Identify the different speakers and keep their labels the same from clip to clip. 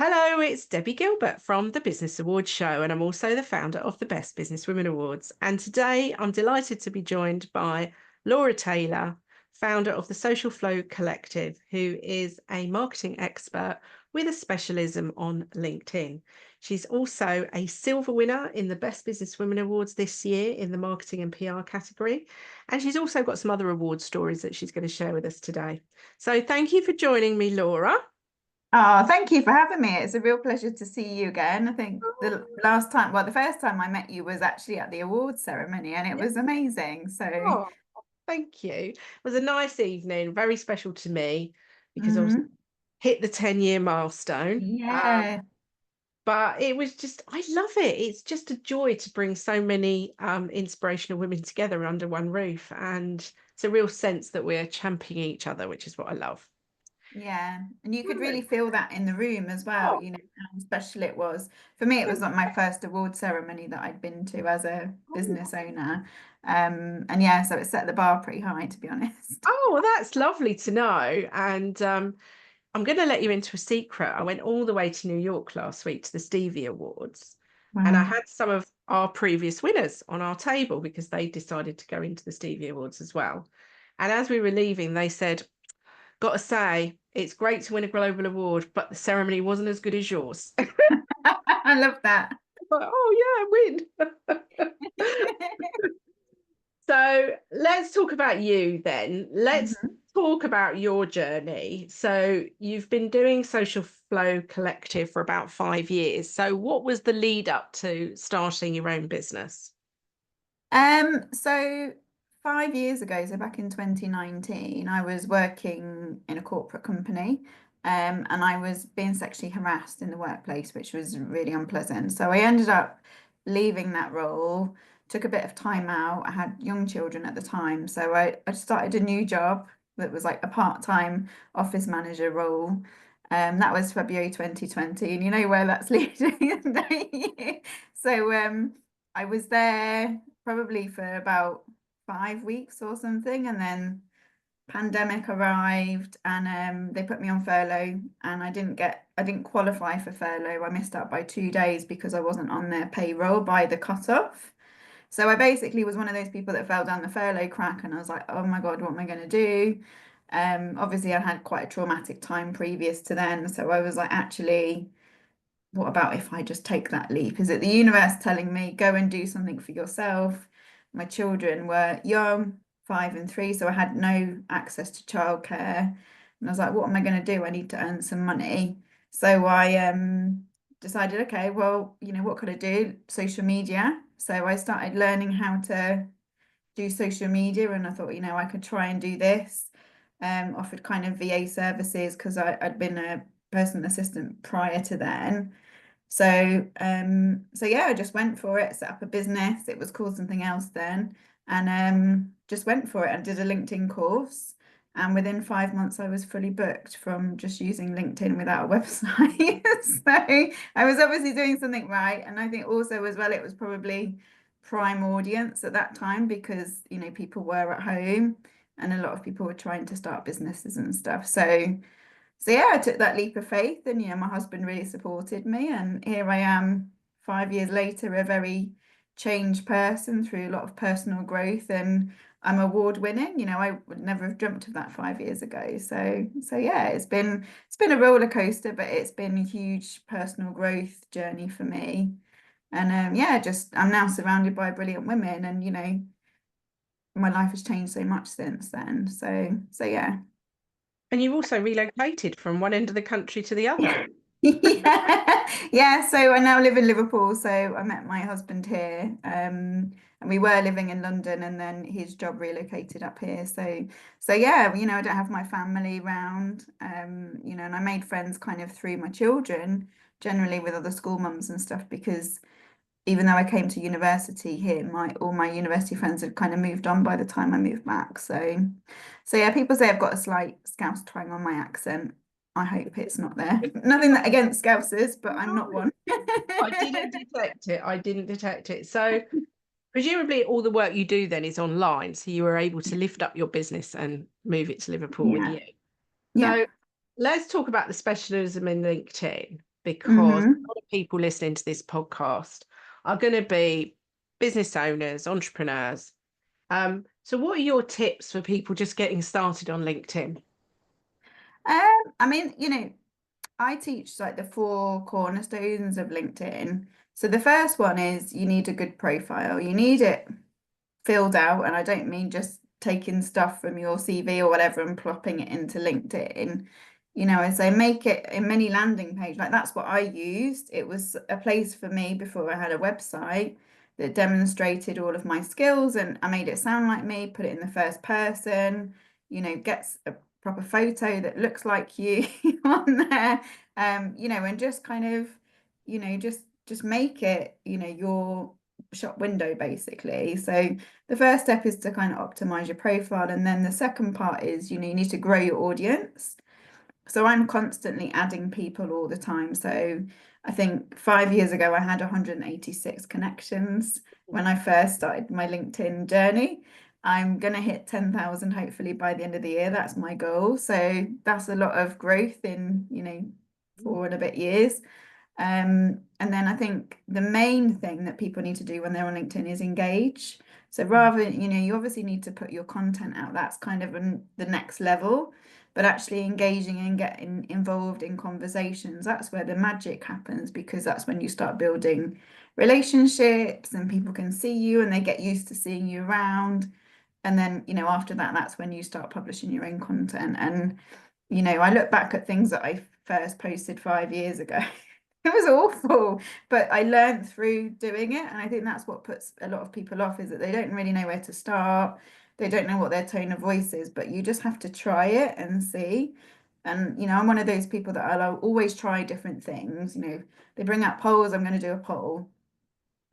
Speaker 1: Hello, it's Debbie Gilbert from the Business Awards show, and I'm also the founder of the Best Business Women Awards. And today I'm delighted to be joined by Laura Taylor, founder of the Social Flow Collective, who is a marketing expert with a specialism on LinkedIn. She's also a silver winner in the Best Business Women Awards this year in the marketing and PR category. And she's also got some other award stories that she's going to share with us today. So thank you for joining me, Laura.
Speaker 2: Oh, thank you for having me. It's a real pleasure to see you again. I think the first time I met you was actually at the awards ceremony and it was amazing. So,
Speaker 1: Oh, thank you. It was a nice evening, very special to me because I was
Speaker 2: mhm.
Speaker 1: hit the 10-year milestone.
Speaker 2: Yeah,
Speaker 1: But it was just, I love it. It's just a joy to bring so many inspirational women together under one roof. And it's a real sense that we're championing each other, which is what I love.
Speaker 2: yeah. And you could really
Speaker 1: Right.
Speaker 2: feel that in the room as well,
Speaker 1: Oh,
Speaker 2: you know, how special it was. For me, it was
Speaker 1: thank
Speaker 2: like my first award ceremony that I'd been to as a business owner. And yeah, so it set the bar pretty high, to be honest.
Speaker 1: Oh, well, that's lovely to know. And I'm going to let you into a secret. I went all the way to New York last week to the Stevie Awards, and I
Speaker 2: Wow.
Speaker 1: had some of our previous winners on our table because they decided to go into the Stevie Awards as well. And as we were leaving, they said, "Got to say, it's great to win a global award, but the ceremony wasn't as good as yours."
Speaker 2: I love that.
Speaker 1: But, oh yeah, win. So let's talk about you then. Let's
Speaker 2: Mhm.
Speaker 1: talk about your journey. So you've been doing Social Flow Collective for about 5 years. So what was the lead up to starting your own business?
Speaker 2: So 5 years ago, so back in 2019, I was working in a corporate company, and I was being sexually harassed in the workplace, which was really unpleasant. So I ended up leaving that role, took a bit of time out. I had young children at the time, so I started a new job that was like a part-time office manager role. That was February 2020, and you know where that's leading, don't you? So I was there probably for about 5 weeks or something, and then pandemic arrived, and they put me on furlough, and I didn't qualify for furlough. I missed out by 2 days because I wasn't on their payroll by the cutoff. So I basically was one of those people that fell down the furlough crack, and I was like, oh my God, what am I going to do? Obviously I had quite a traumatic time previous to then, so I was like, actually, what about if I just take that leap? Is it the universe telling me, go and do something for yourself? My children were young, 5 and 3, so I had no access to childcare. And I was like, what am I going to do? I need to earn some money. So I decided, okay, well, you know, what could I do? Social media. So I started learning how to do social media, and I thought, you know, I could try and do this. Offered kind of VA services because I'd been a personal assistant prior to then. So yeah, I just went for it, set up a business. It was called something else then, and just went for it. I did a LinkedIn course, and within 5 months, I was fully booked from just using LinkedIn without a website. So I was obviously doing something right, and I think also as well, it was probably prime audience at that time because you know people were at home, and a lot of people were trying to start businesses and stuff. So yeah, I took that leap of faith, and my husband really supported me, and here I am 5 years later, a very changed person through a lot of personal growth, and I'm award winning. I would never have dreamt of that 5 years ago. So yeah, it's been a roller coaster, but it's been a huge personal growth journey for me. And yeah, just I'm now surrounded by brilliant women, and my life has changed so much since then. So yeah.
Speaker 1: And you also relocated from one end of the country to the other.
Speaker 2: Yeah, yeah. So I now live in Liverpool. So I met my husband here, and we were living in London, and then his job relocated up here. So yeah, I don't have my family around, and I made friends kind of through my children, generally with other school mums and stuff, because even though I came to university here, all my university friends had kind of moved on by the time I moved back. So yeah, people say I've got a slight Scouse twang on my accent. I hope it's not there. Nothing against Scousers, but I'm not one.
Speaker 1: I didn't detect it. I didn't detect it. So presumably all the work you do then is online. So you were able to lift up your business and move it to Liverpool with
Speaker 2: Yeah,
Speaker 1: you.
Speaker 2: yeah.
Speaker 1: So let's talk about the specialism in LinkedIn. because a
Speaker 2: Mm-hmm.
Speaker 1: lot of people listening to this podcast are going to be business owners, entrepreneurs. So what are your tips for people just getting started on LinkedIn?
Speaker 2: I mean, I teach like the 4 cornerstones of LinkedIn. So the first one is you need a good profile. You need it filled out, and I don't mean just taking stuff from your CV or whatever and plopping it into LinkedIn. And so make it a mini landing page. Like that's what I used. It was a place for me before I had a website that demonstrated all of my skills, and I made it sound like me, put it in the first person, gets a proper photo that looks like you on there, and just kind of, just make it, your shop window basically. So the first step is to kind of optimize your profile, and then the second part is, you need to grow your audience. So I'm constantly adding people all the time. So I think 5 years ago I had 186 connections when I first started my LinkedIn journey. I'm going to hit 10,000 hopefully by the end of the year. That's my goal. So that's a lot of growth in, 4 and a bit years. And then I think the main thing that people need to do when they're on LinkedIn is engage. So rather, you obviously need to put your content out. That's kind of the next level, but actually engaging and getting involved in conversations, that's where the magic happens, because that's when you start building relationships and people can see you and they get used to seeing you around. And then, after that, that's when you start publishing your own content. And, I look back at things that I first posted 5 years ago. It was awful, but I learned through doing it. And I think that's what puts a lot of people off, is that they don't really know where to start. They don't know what their tone of voice is, but you just have to try it and see. And, I'm one of those people that I'll always try different things. They bring out polls, I'm going to do a poll.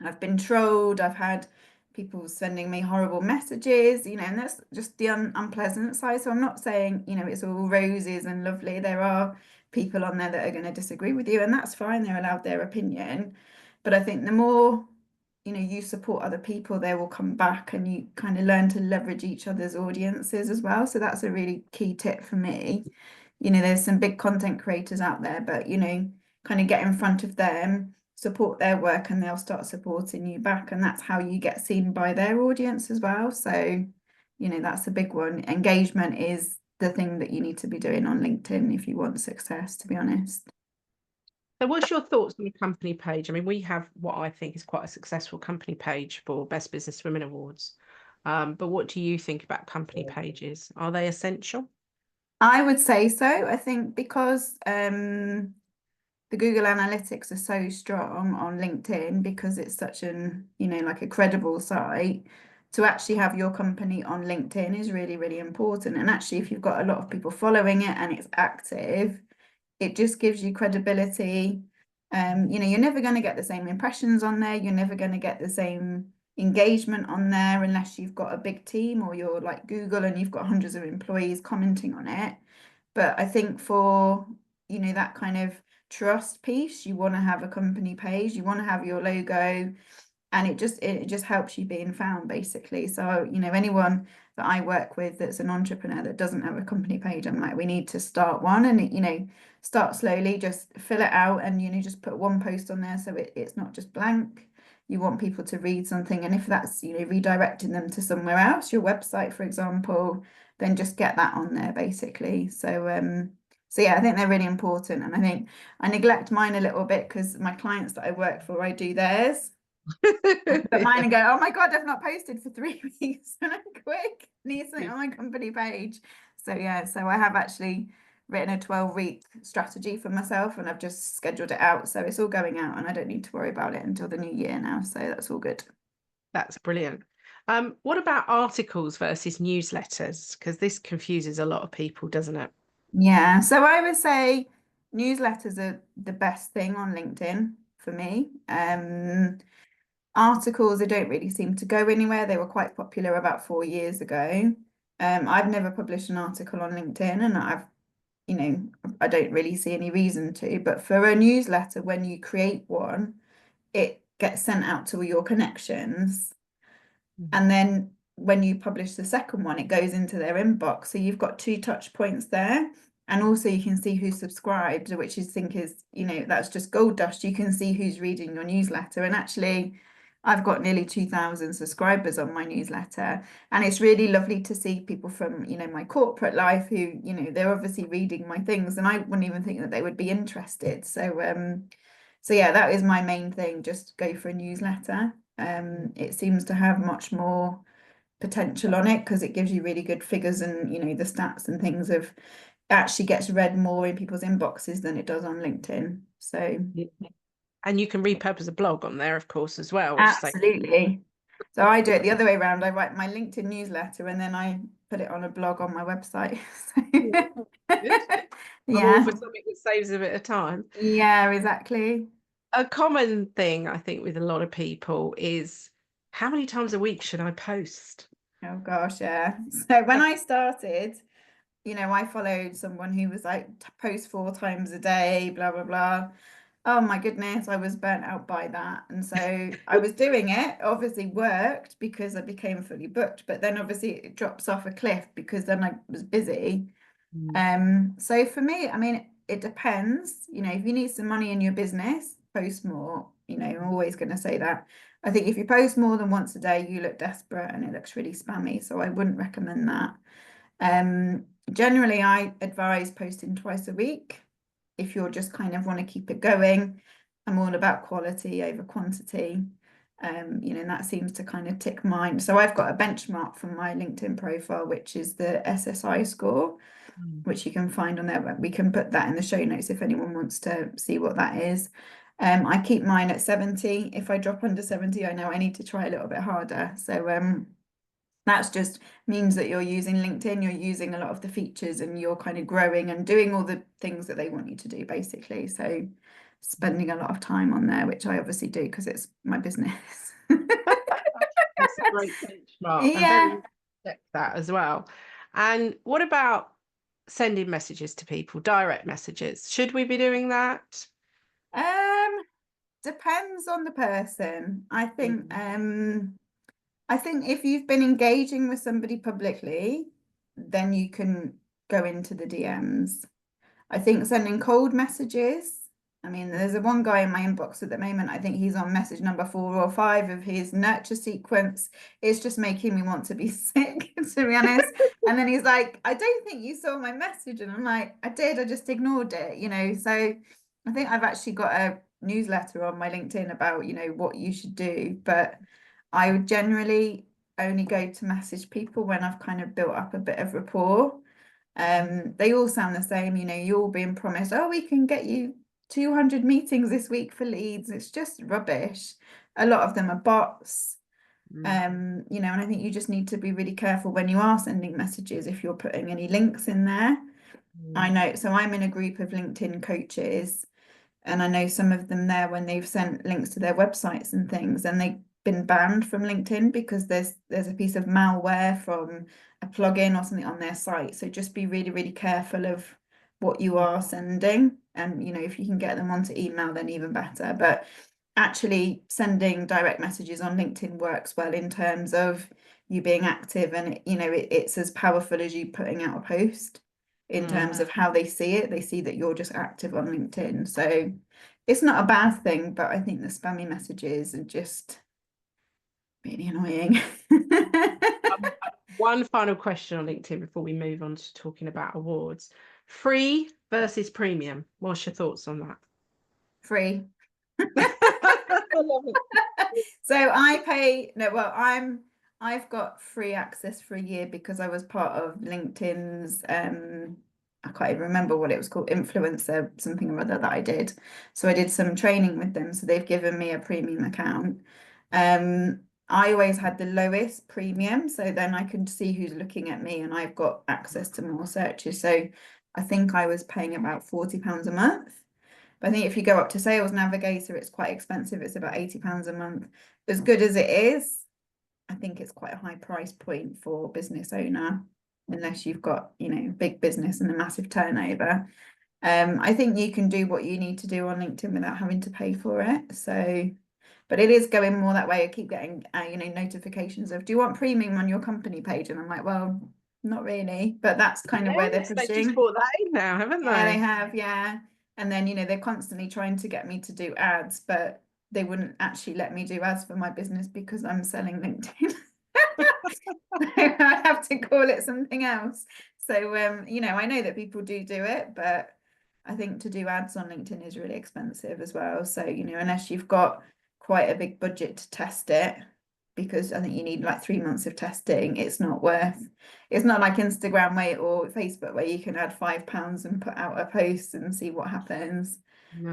Speaker 2: I've been trolled, I've had people sending me horrible messages, and that's just the unpleasant side. So I'm not saying, it's all roses and lovely. There are people on there that are going to disagree with you, and that's fine, they're allowed their opinion. But I think the more, you support other people, they will come back, and you kind of learn to leverage each other's audiences as well. So that's a really key tip for me. There's some big content creators out there, but, kind of get in front of them, support their work, and they'll start supporting you back. And that's how you get seen by their audience as well. So, that's a big one. Engagement is the thing that you need to be doing on LinkedIn if you want success, to be honest.
Speaker 1: So what's your thoughts on the company page? I mean, we have what I think is quite a successful company page for Best Business Women Awards. But what do you think about company pages? Are they essential?
Speaker 2: I would say so. I think because the Google Analytics are so strong on LinkedIn, because it's such an, like a credible site, to actually have your company on LinkedIn is really, really important. And actually, if you've got a lot of people following it and it's active, it just gives you credibility. You're never going to get the same impressions on there. You're never going to get the same engagement on there unless you've got a big team, or you're like Google and you've got hundreds of employees commenting on it. But I think for, that kind of trust piece, you want to have a company page, you want to have your logo, and it just helps you being found basically. So, anyone that I work with that's an entrepreneur that doesn't have a company page, I'm like, we need to start one. And start slowly, just fill it out, and just put one post on there, so it's not just blank. You want people to read something, and if that's redirecting them to somewhere else, your website for example, then just get that on there basically. So yeah, I think they're really important. And I think I neglect mine a little bit, because my clients that I work for, I do theirs. But mine and go, oh my God, I've not posted for 3 weeks. And I'm quick, need something on my company page. So yeah, so I have actually written a 12-week strategy for myself, and I've just scheduled it out. So it's all going out, and I don't need to worry about it until the new year now. So that's all good.
Speaker 1: That's brilliant. What about articles versus newsletters? Because this confuses a lot of people, doesn't it?
Speaker 2: Yeah, so I would say newsletters are the best thing on LinkedIn for me. Articles, they don't really seem to go anywhere. They were quite popular about 4 years ago. I've never published an article on LinkedIn, and I don't really see any reason to. But for a newsletter, when you create one, it gets sent out to all your connections. And then when you publish the second one, it goes into their inbox. So you've got 2 touch points there. And also you can see who's subscribed, which I think is, that's just gold dust. You can see who's reading your newsletter. And actually, I've got nearly 2,000 subscribers on my newsletter. And it's really lovely to see people from, my corporate life who, they're obviously reading my things, and I wouldn't even think that they would be interested. So yeah, that is my main thing, just go for a newsletter. It seems to have much more potential on it because it gives you really good figures, and the stats and things of actually gets read more in people's inboxes than it does on LinkedIn. So
Speaker 1: And you can repurpose a blog on there, of course, as well, which
Speaker 2: absolutely. So I do it the other way around. I write my LinkedIn newsletter and then I put it on a blog on my website.
Speaker 1: I'm all
Speaker 2: Yeah.
Speaker 1: for something that saves a bit of time.
Speaker 2: Yeah, exactly.
Speaker 1: A common thing, I think, with a lot of people is, how many times a week should I post?
Speaker 2: Oh gosh, yeah. So when I started, I followed someone who was like, post 4 times a day, blah, blah, blah. Oh my goodness, I was burnt out by that. And so I was doing it, obviously worked because I became fully booked, but then obviously it drops off a cliff because then I was busy. So for me, I mean, it depends. If you need some money in your business, post more. I'm always going to say that. I think if you post more than once a day, you look desperate and it looks really spammy. So I wouldn't recommend that. Generally, I advise posting twice a week if you're just kind of want to keep it going. I'm all about quality over quantity. And that seems to kind of tick mine. So I've got a benchmark from my LinkedIn profile, which is the SSI score, which you can find on there. We can put that in the show notes if anyone wants to see what that is. I keep mine at 70. If I drop under 70, I know I need to try a little bit harder. So that's just means that you're using LinkedIn, you're using a lot of the features, and you're kind of growing and doing all the things that they want you to do, basically. So spending a lot of time on there, which I obviously do because it's my business.
Speaker 1: That's a great benchmark. And
Speaker 2: Yeah.
Speaker 1: very check that as well. And what about sending messages to people, direct messages? Should we be doing that?
Speaker 2: Depends on the person. I think if you've been engaging with somebody publicly, then you can go into the DMs. I think sending cold messages. I mean, there's a one guy in my inbox at the moment. I think he's on message number 4 or 5 of his nurture sequence. It's just making me want to be sick, to be honest. And then he's like, I don't think you saw my message. And I'm like, I did, I just ignored it. So I think I've actually got a newsletter on my LinkedIn about, what you should do. But I would generally only go to message people when I've kind of built up a bit of rapport. They all sound the same, you're all being promised, oh, we can get you 200 meetings this week for leads. It's just rubbish. A lot of them are bots. And I think you just need to be really careful when you are sending messages if you're putting any links in there. I know, so I'm in a group of LinkedIn coaches, and I know some of them there when they've sent links to their websites and things, and they've been banned from LinkedIn because there's a piece of malware from a plugin or something on their site. So just be really, really careful of what you are sending. And, if you can get them onto email, then even better. But actually sending direct messages on LinkedIn works well in terms of you being active, and it's as powerful as you putting out a post in terms of how they see it. They see that you're just active on LinkedIn. So it's not a bad thing, but I think the spammy messages are just really annoying.
Speaker 1: One final question on LinkedIn before we move on to talking about awards. Free versus premium. What's your thoughts on that?
Speaker 2: Free.
Speaker 1: I love it.
Speaker 2: So I've got free access for a year because I was part of LinkedIn's I can't even remember what it was called, influencer something or other that I did. So I did some training with them. So they've given me a premium account. I always had the lowest premium, so then I can see who's looking at me and I've got access to more searches. So I think I was paying about £40 a month. But I think if you go up to Sales Navigator, it's quite expensive. It's about £80 a month. As good as it is, I think it's quite a high price point for business owner, unless you've got, big business and a massive turnover. I think you can do what you need to do on LinkedIn without having to pay for it. So, but it is going more that way. I keep getting, notifications of, do you want premium on your company page? And I'm like, well, not really, but that's kind of where they're
Speaker 1: Yes, they just
Speaker 2: pushing.
Speaker 1: brought that in now, haven't
Speaker 2: Yeah, they
Speaker 1: they?
Speaker 2: have, yeah. And then, they're constantly trying to get me to do ads, but they wouldn't actually let me do ads for my business because I'm selling LinkedIn. I have to call it something else. So, I know that people do it, but I think to do ads on LinkedIn is really expensive as well. So, unless you've got quite a big budget to test it, because I think you need like 3 months of testing, it's not like Instagram or Facebook where you can add £5 and put out a post and see what happens.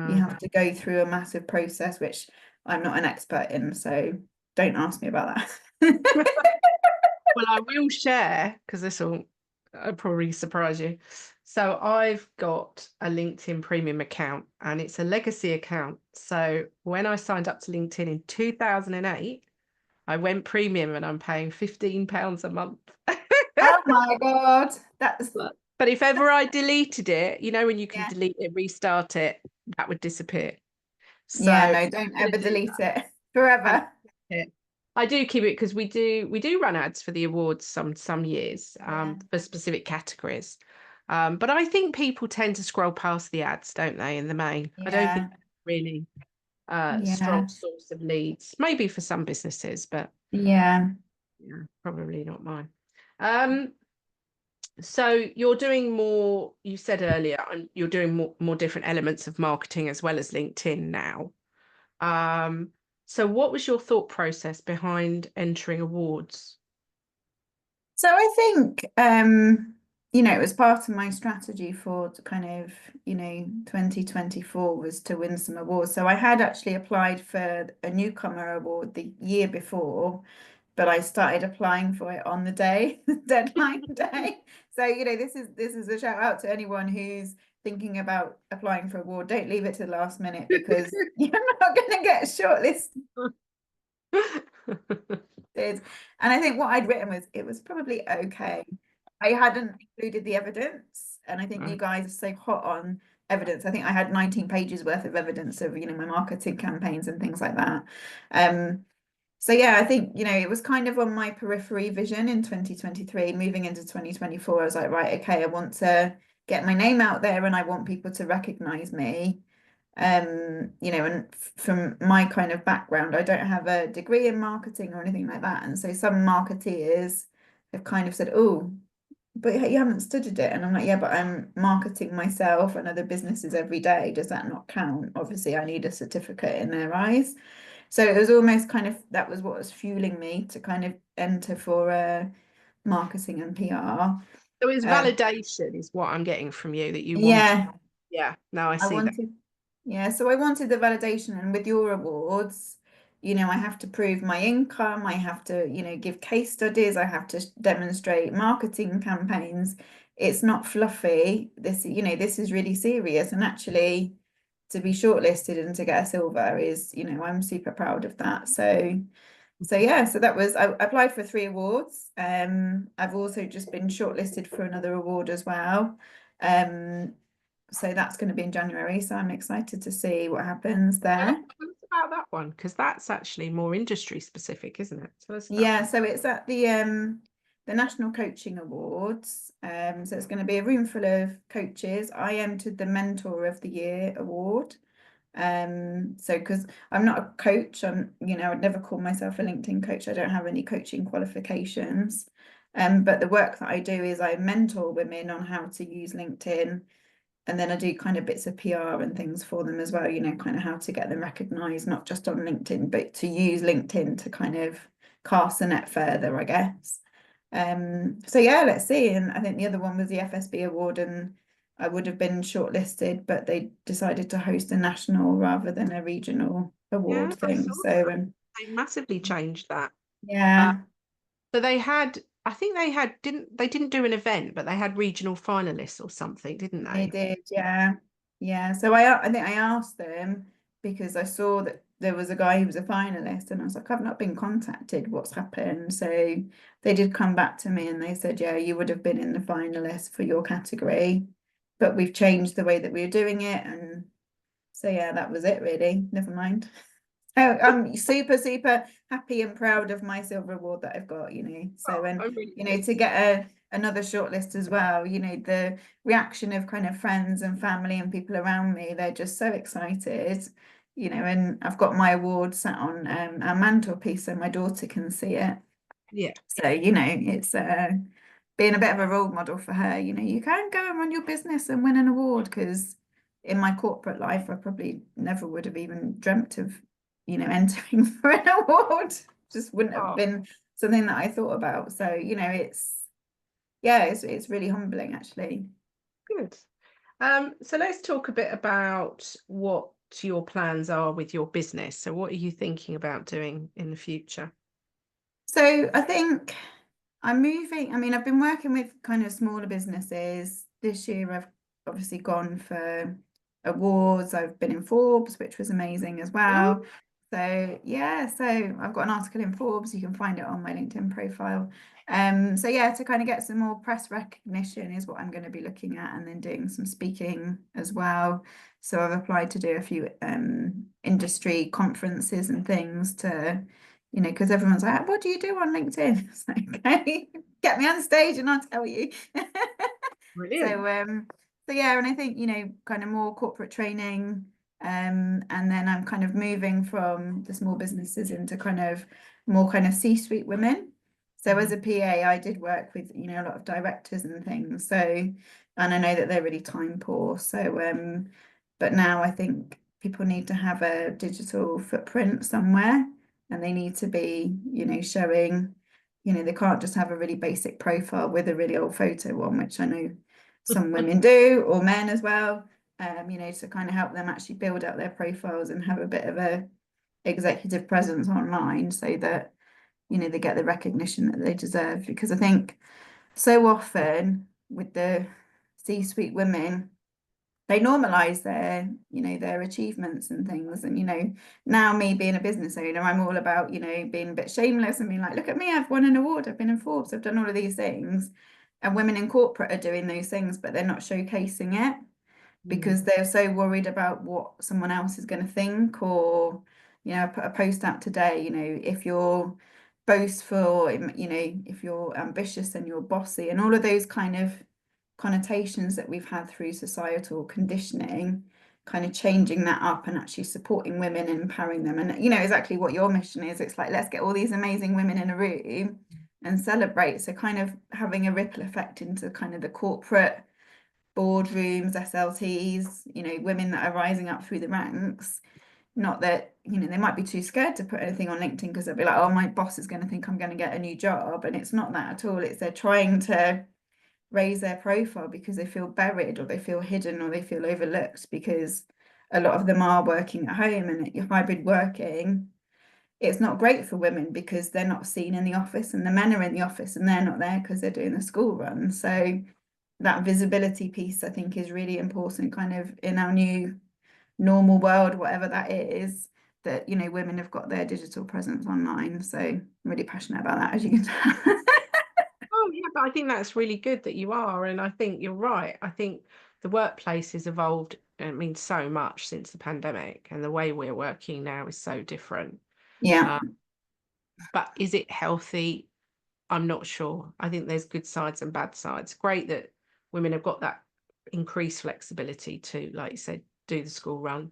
Speaker 2: You
Speaker 1: No.
Speaker 2: have to go through a massive process, which I'm not an expert in, so don't ask me about that.
Speaker 1: Well, I will share because this will probably surprise you. So I've got a LinkedIn premium account and it's a legacy account. So when I signed up to LinkedIn in 2008, I went premium and I'm paying £15 a month.
Speaker 2: Oh my God,
Speaker 1: But if ever I deleted it, when you can
Speaker 2: yeah,
Speaker 1: delete it, restart it, that would disappear. So
Speaker 2: yeah,
Speaker 1: I'm
Speaker 2: no, don't
Speaker 1: gonna
Speaker 2: ever
Speaker 1: do
Speaker 2: delete
Speaker 1: that.
Speaker 2: it
Speaker 1: I'm
Speaker 2: forever.
Speaker 1: it. I do keep it because we do run ads for the awards some years
Speaker 2: Yeah,
Speaker 1: for specific categories. But I think people tend to scroll past the ads, don't they, in the main? I don't think
Speaker 2: yeah,
Speaker 1: really
Speaker 2: yeah,
Speaker 1: strong source of leads. Maybe for some businesses, but
Speaker 2: yeah.
Speaker 1: yeah, probably not mine. Um, so you're doing more, you said earlier, and you're doing more different elements of marketing as well as LinkedIn now. So what was your thought process behind entering awards?
Speaker 2: So I think, it was part of my strategy for kind of, 2024 was to win some awards. So I had actually applied for a newcomer award the year before, but I started applying for it on the day, deadline day. So, this is a shout out to anyone who's thinking about applying for award. Don't leave it to the last minute because you're not going to get shortlisted. And I think what I'd written was it was probably okay. I hadn't included the evidence, and I think you
Speaker 1: Right.
Speaker 2: guys are so hot on evidence. I think I had 19 pages worth of evidence of, my marketing campaigns and things like that. So yeah, I think, it was kind of on my periphery vision in 2023. Moving into 2024, I was like, right, okay, I want to get my name out there and I want people to recognize me. And from my kind of background, I don't have a degree in marketing or anything like that. And so some marketeers have kind of said, oh, but you haven't studied it. And I'm like, yeah, but I'm marketing myself and other businesses every day. Does that not count? Obviously, I need a certificate in their eyes. So it was almost kind of, that was what was fueling me to kind of enter for marketing and PR.
Speaker 1: So it's
Speaker 2: Um,
Speaker 1: validation is what I'm getting from you that you want.
Speaker 2: yeah,
Speaker 1: Yeah, no, I
Speaker 2: I
Speaker 1: see that.
Speaker 2: wanted, yeah, so I wanted the validation, and with your awards, I have to prove my income, I have to, give case studies, I have to demonstrate marketing campaigns. It's not fluffy. This is really serious, and actually to be shortlisted and to get a silver is, I'm super proud of that. So yeah, so that was I applied for 3 awards. I've also just been shortlisted for another award as well. So that's going to be in January. So I'm excited to see what happens
Speaker 1: Yeah,
Speaker 2: there.
Speaker 1: tell us about that one because that's actually more industry specific, isn't it? Tell us about
Speaker 2: Yeah,
Speaker 1: that.
Speaker 2: so it's at the National Coaching Awards. So it's going to be a room full of coaches. I entered the Mentor of the Year award. So because I'm not a coach, I'd never call myself a LinkedIn coach. I don't have any coaching qualifications. But the work that I do is I mentor women on how to use LinkedIn. And then I do kind of bits of PR and things for them as well, kind of how to get them recognized, not just on LinkedIn, but to use LinkedIn to kind of cast the net further, I guess. So yeah, let's see. And I think the other one was the FSB award, and I would have been shortlisted, but they decided to host a national rather than a regional award
Speaker 1: Yeah, I
Speaker 2: thing.
Speaker 1: saw
Speaker 2: So
Speaker 1: that. They massively changed that. Uh,
Speaker 2: yeah,
Speaker 1: so they had, I think they didn't do an event, but they had regional finalists or something, didn't
Speaker 2: they
Speaker 1: they?
Speaker 2: did, yeah. Yeah. So I think I asked them because I saw that there was a guy who was a finalist, and I was like, I've not been contacted. What's happened? So they did come back to me and they said, yeah, you would have been in the finalist for your category, but we've changed the way that we were doing it. And so yeah, that was it really. Never mind. Oh, I'm super, super happy and proud of my silver award that I've got,
Speaker 1: Oh,
Speaker 2: So, and,
Speaker 1: I'm really
Speaker 2: to
Speaker 1: pleased.
Speaker 2: get another shortlist as well. You know, the reaction of kind of friends and family and people around me, they're just so excited, you know, and I've got my award sat on our mantelpiece so my daughter can see it.
Speaker 1: Yeah.
Speaker 2: So, you know, it's being a bit of a role model for her. You know, you can go and run your business and win an award, because in my corporate life, I probably never would have even dreamt of, you know, entering for an award. Just wouldn't have
Speaker 1: Oh,
Speaker 2: been something that I thought about. So, you know, it's really humbling, actually.
Speaker 1: good. So let's talk a bit about what your plans are with your business. So what are you thinking about doing in the future?
Speaker 2: So I think I'm moving. I mean, I've been working with kind of smaller businesses. This year, I've obviously gone for awards. I've been in Forbes, which was amazing as
Speaker 1: Mm.
Speaker 2: well. So yeah, so I've got an article in Forbes. You can find it on my LinkedIn profile. So yeah, to kind of get some more press recognition is what I'm going to be looking at, and then doing some speaking as well. So I've applied to do a few industry conferences and things to, you know, because everyone's like, what do you do on LinkedIn? It's like, okay, get me on stage and I'll tell you.
Speaker 1: Brilliant.
Speaker 2: So yeah, and I think, you know, kind of more corporate training, and then I'm kind of moving from the small businesses into kind of more kind of C-suite women. So as a PA, I did work with, you know, a lot of directors and things. So, and I know that they're really time poor. So but now I think people need to have a digital footprint somewhere, and they need to be, you know, showing, you know, they can't just have a really basic profile with a really old photo on, which I know some women do, or men as well, you know, to kind of help them actually build out their profiles and have a bit of a executive presence online, so that, you know, they get the recognition that they deserve. Because I think so often with the C-suite women, they normalize their, you know, their achievements and things. And, you know, now me being a business owner, I'm all about, you know, being a bit shameless and being like, look at me, I've won an award, I've been in Forbes, I've done all of these things. And women in corporate are doing those things, but they're not showcasing it, because
Speaker 1: Mm.
Speaker 2: they're so worried about what someone else is going to think. Or, you know, I put a post out today, you know, if you're boastful, you know, if you're ambitious and you're bossy, and all of those kind of connotations that we've had through societal conditioning, kind of changing that up and actually supporting women and empowering them. And, you know, exactly what your mission is. It's like, let's get all these amazing women in a room and celebrate. So kind of having a ripple effect into kind of the corporate boardrooms, SLTs, you know, women that are rising up through the ranks. Not that, you know, they might be too scared to put anything on LinkedIn because they'll be like, oh, my boss is going to think I'm going to get a new job. And it's not that at all. It's they're trying to raise their profile because they feel buried, or they feel hidden, or they feel overlooked, because a lot of them are working at home, and hybrid working, it's not great for women because they're not seen in the office, and the men are in the office and they're not there because they're doing the school run. So that visibility piece, I think, is really important kind of in our new normal world, whatever that is, that, you know, women have got their digital presence online. So I'm really passionate about that, as you can tell.
Speaker 1: Oh, yeah, but I think that's really good that you are. And I think you're right. I think the workplace has evolved, I mean, so much since the pandemic, and the way we're working now is so different.
Speaker 2: Yeah,
Speaker 1: Uh, but is it healthy? I'm not sure. I think there's good sides and bad sides. Great that women have got that increased flexibility to, like you said, do the school run.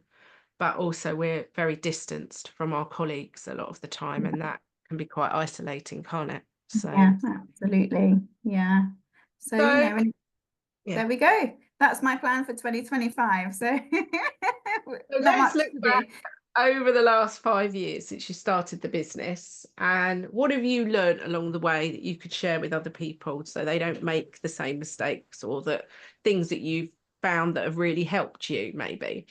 Speaker 1: But also we're very distanced from our colleagues a lot of the time, and that can be quite isolating, can't it? So,
Speaker 2: yeah, absolutely. Yeah. So, you
Speaker 1: so
Speaker 2: know, and
Speaker 1: yeah.
Speaker 2: there we go. That's my plan for 2025. So
Speaker 1: So
Speaker 2: not
Speaker 1: let's
Speaker 2: much
Speaker 1: look
Speaker 2: to
Speaker 1: back
Speaker 2: do.
Speaker 1: over the last 5 years since you started the business, and what have you learned along the way that you could share with other people so they don't make the same mistakes, or that things that you've found that have really helped you, maybe?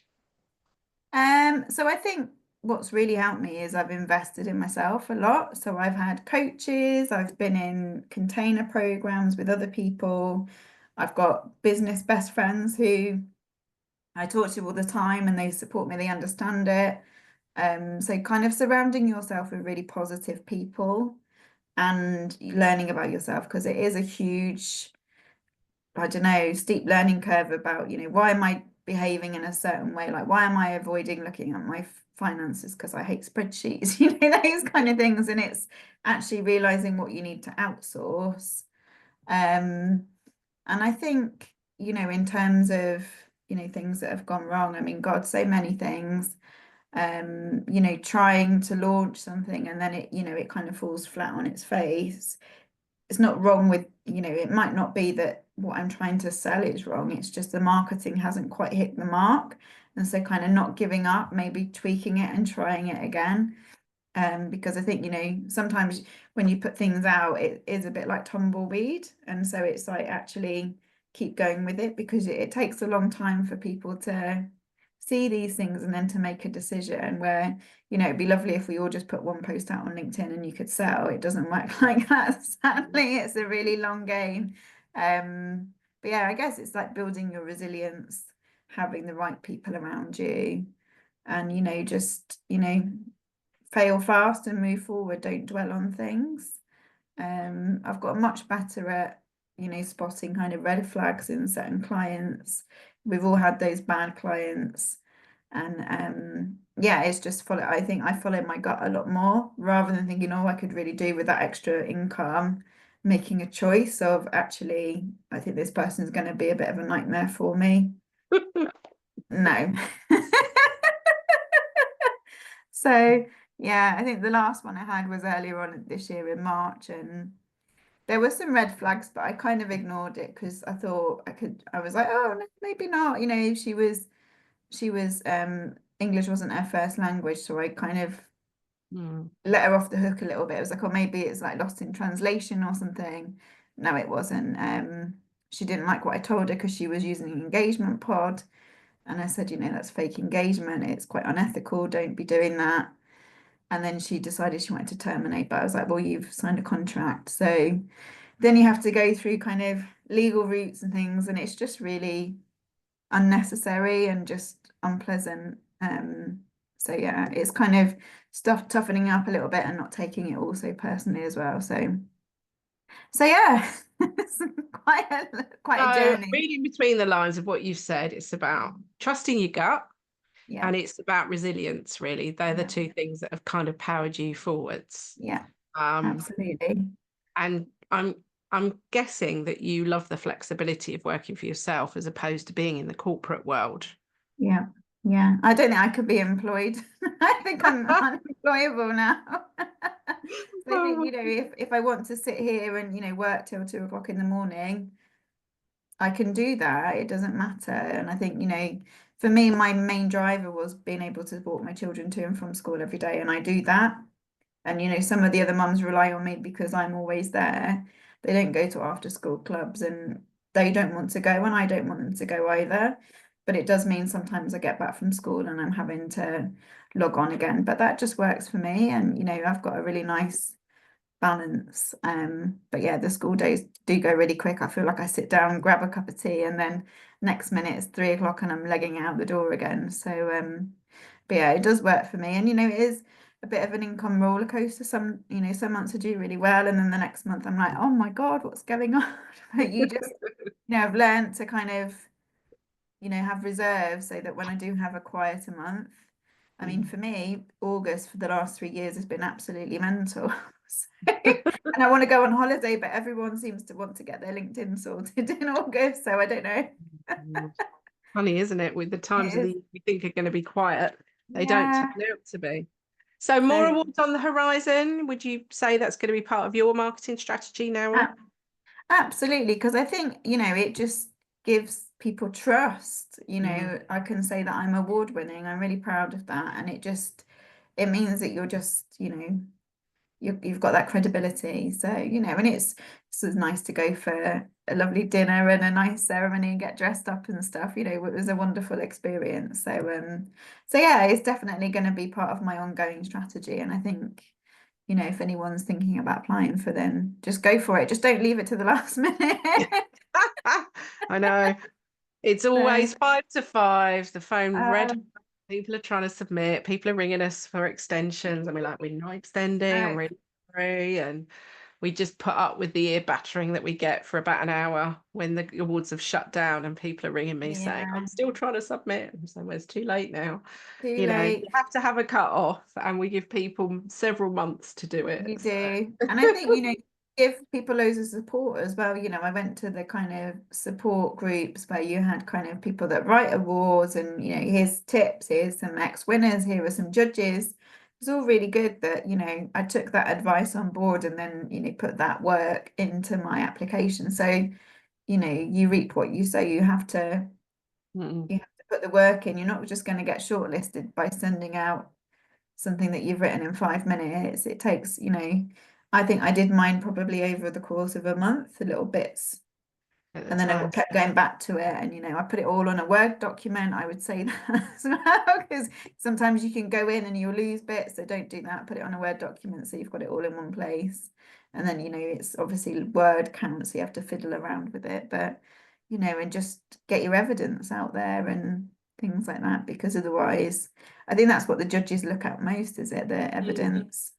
Speaker 2: So I think what's really helped me is I've invested in myself a lot. So I've had coaches, I've been in container programs with other people. I've got business best friends who I talk to all the time, and they support me, they understand it. So kind of surrounding yourself with really positive people and learning about yourself, because it is a huge, I don't know, steep learning curve about, you know, why am I behaving in a certain way? Like, why am I avoiding looking at my finances because I hate spreadsheets? You know, those kind of things. And it's actually realizing what you need to outsource, And I think, in terms of, things that have gone wrong, I mean, God, so many things, trying to launch something and then it kind of falls flat on its face. It's not wrong with, it might not be that what I'm trying to sell is wrong. It's just the marketing hasn't quite hit the mark. And so kind of not giving up, maybe tweaking it and trying it again. Because I think, sometimes when you put things out, it is a bit like tumbleweed. And so it's like actually keep going with it because it takes a long time for people to see these things and then to make a decision where, it'd be lovely if we all just put one post out on LinkedIn and you could sell. It doesn't work like that. Sadly, it's a really long game. But yeah, I guess it's like building your resilience, having the right people around you and, just, fail fast and move forward, don't dwell on things. I've got much better at, spotting kind of red flags in certain clients. We've all had those bad clients. And yeah, it's just I think I follow my gut a lot more rather than thinking, oh, I could really do with that extra income, making a choice of actually, I think this person's going to be a bit of a nightmare for me. No. So yeah, I think the last one I had was earlier on this year in March, and there were some red flags, but I kind of ignored it because I thought I was like, oh, no, maybe not. She was English wasn't her first language, so I kind of let her off the hook a little bit. I was like, oh, maybe it's like lost in translation or something. No, it wasn't. She didn't like what I told her because she was using an engagement pod. And I said, that's fake engagement. It's quite unethical. Don't be doing that. And then she decided she wanted to terminate, but I was like, well, you've signed a contract. So then you have to go through kind of legal routes and things, and it's just really unnecessary and just unpleasant. So yeah, it's kind of stuff toughening up a little bit and not taking it all so personally as well. So yeah, it's quite a
Speaker 1: So
Speaker 2: journey.
Speaker 1: reading between the lines of what you've said, it's about trusting your gut
Speaker 2: Yeah,
Speaker 1: and it's about resilience, really. They're the
Speaker 2: yeah,
Speaker 1: two things that have kind of powered you forwards.
Speaker 2: yeah,
Speaker 1: Um,
Speaker 2: absolutely.
Speaker 1: and I'm guessing that you love the flexibility of working for yourself as opposed to being in the corporate world.
Speaker 2: Yeah, yeah. I don't think I could be employed. I think I'm unemployable now. So I think, if I want to sit here and, work till 2 o'clock in the morning, I can do that. It doesn't matter. And I think, for me, my main driver was being able to support my children to and from school every day. And I do that. And, some of the other mums rely on me because I'm always there. They don't go to after school clubs and they don't want to go, and I don't want them to go either. But it does mean sometimes I get back from school and I'm having to log on again. But that just works for me. And, I've got a really nice balance. But yeah, the school days do go really quick. I feel like I sit down, grab a cup of tea, and then next minute it's 3 o'clock and I'm legging out the door again. So but yeah, it does work for me. And it is a bit of an income roller coaster. Some months I do really well, and then the next month I'm like, oh my God, what's going on? But you just, I've learned to kind of, have reserves so that when I do have a quieter month, I mean, for me, August for the last 3 years has been absolutely mental. And I want to go on holiday, but everyone seems to want to get their LinkedIn sorted in August. So I don't know.
Speaker 1: Funny, isn't it? With the times
Speaker 2: It
Speaker 1: of the
Speaker 2: is.
Speaker 1: year we think are going to be quiet, they don't
Speaker 2: Yeah.
Speaker 1: turn out to be. So more
Speaker 2: So
Speaker 1: awards on the horizon. Would you say that's going to be part of your marketing strategy now on?
Speaker 2: a- absolutely, because I think, it just gives people trust. I can say that I'm award winning. I'm really proud of that. And it means that you're just, you've got that credibility. So, and it's nice to go for a lovely dinner and a nice ceremony and get dressed up and stuff. It was a wonderful experience. So yeah, it's definitely going to be part of my ongoing strategy. And I think, if anyone's thinking about applying for them, just go for it. Just don't leave it to the last minute.
Speaker 1: I know. It's
Speaker 2: So,
Speaker 1: always 5 to 5. The phone red.
Speaker 2: um,
Speaker 1: People are trying to submit. People are ringing us for extensions. And we're like, we're not extending. I'm
Speaker 2: no,
Speaker 1: really sorry. And we just put up with the ear battering that we get for about an hour when the awards have shut down and people are ringing me saying,
Speaker 2: yeah,
Speaker 1: I'm still trying to submit. I'm saying, well, it's too late now.
Speaker 2: too
Speaker 1: You
Speaker 2: late.
Speaker 1: have to have a cut off and we give people several months to do
Speaker 2: You
Speaker 1: it. So
Speaker 2: do. And I think, give people loads of support as well. I went to the kind of support groups where you had kind of people that write awards and, here's tips, here's some ex-winners, here are some judges. It's all really good that, I took that advice on board and then, put that work into my application. So, you reap what you sow. You have to put the work in. You're not just going to get shortlisted by sending out something that you've written in 5 minutes. It takes, I think I did mine probably over the course of a month, the little bits. And then I kept going back to it, and I put it all on a Word document. I would say that as well, because sometimes you can go in and you'll lose bits, so don't do that. Put it on a Word document so you've got it all in one place. And then it's obviously Word counts, so you have to fiddle around with it, but and just get your evidence out there and things like that, because otherwise I think that's what the judges look at most, is it, the evidence.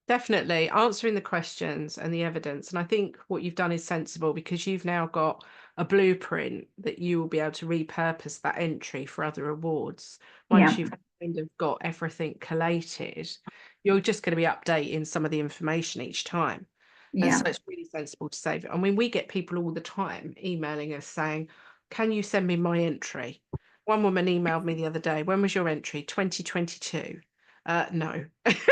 Speaker 1: Definitely answering the questions and the evidence. And I think what you've done is sensible, because you've now got a blueprint that you will be able to repurpose that entry for other awards. Once you've kind of got everything collated, you're just going to be updating some of the information each time. And so it's really sensible to save it. I mean, we get people all the time emailing us saying, can you send me my entry? One woman emailed me the other day, when was your entry? 2022. No.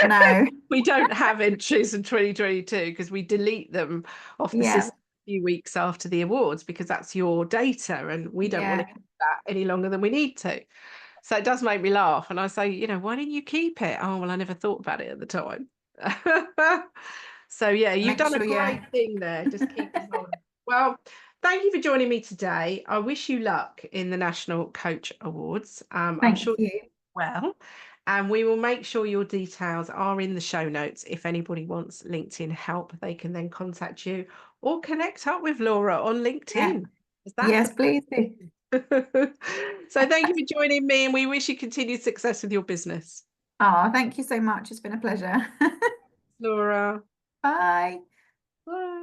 Speaker 2: No.
Speaker 1: We don't have entries in 2022 because we delete them off the system a few weeks after the awards, because that's your data and we don't want to keep that any longer than we need to. So it does make me laugh. And I say, why didn't you keep it? Oh, well, I never thought about it at the time. So yeah, you've done a great thing there. Just keep it on. Well, thank you for joining me today. I wish you luck in the National Coach Awards. I'm sure you will. And we will make sure your details are in the show notes. If anybody wants LinkedIn help, they can then contact you or connect up with Laura on LinkedIn.
Speaker 2: Yes, please do.
Speaker 1: So thank you for joining me, and we wish you continued success with your business.
Speaker 2: Oh, thank you so much. It's been a pleasure.
Speaker 1: Laura.
Speaker 2: Bye.
Speaker 1: Bye.